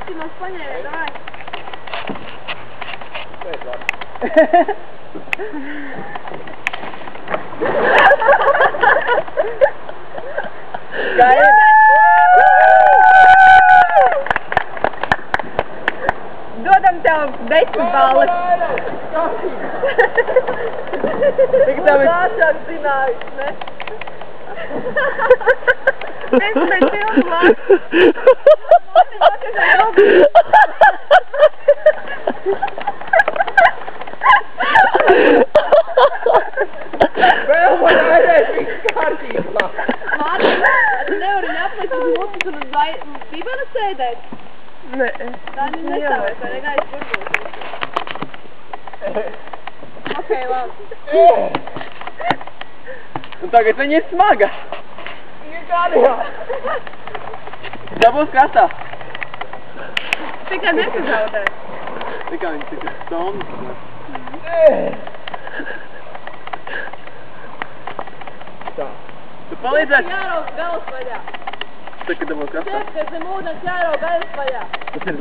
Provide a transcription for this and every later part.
Atsimās paņēmē, davai. Pēc labi. Gaidi! Dodam tev 10 balles. Tik tev ir... Lāšāk zinājuši, ne? Viens pēc pilnu lāšu. Vēl man vajadzēs viss kārtībā. Mārtiņ, tu nevari neaplikt uz mutas un uz bībenu sēdēt? Nē. Tā nestāvēs, vai negaidz burbūt. Ok, labi. Un tagad viņa ir smaga. Viņa ir kādījā. Dabūs krastā. Tikai nesazaudē. Tikai viņa tik ir stondas. Tā. Tu palīdzēsi? Jārauk galas vaļā. Tagad dabūs krastā. Ķepties zem ūdens, jārauk galas vaļā. Tas ir...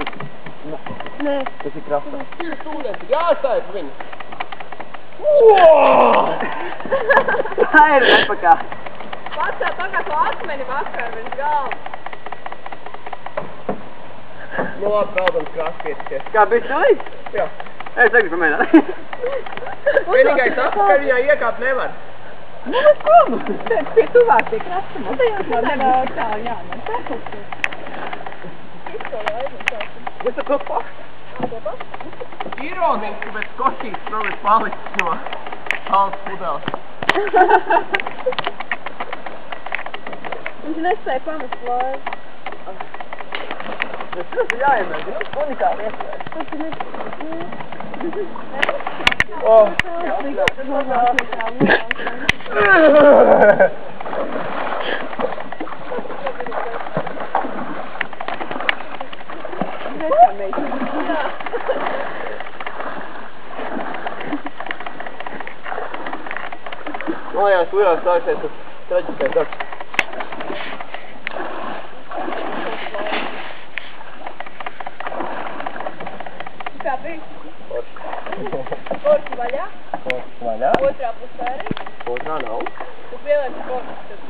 Nē. Tas ir krastā. Ir ūdens, jāstājas viņu. Tā ir nepakā. Pats pakā to akmeni vakar virs galvas. Nu labi, peldams krastieties. Kā bija cilvēks? Jā. Es tagad pamēģināt. Vienīgais saku, ka viņā iekāpt nevar. Nu, mēs kom? Pie tuvāk tie krastam. Tā nevar tā, jā, man tāpēc. Es ar to pašu. Ironiski, bet Skotijas vēl ir palicis no halas pudeles. Viņš nespēja pamest laivu. Tas ir jāiemēģina, unikāli iespēja. Oh! Mājās lirās sāksies tas traģiskais darbs. Kā bija? Forši. Forši vaļā? Forši vaļā? Otrā pusē arī? Otrā nav. Tu pieliec forši.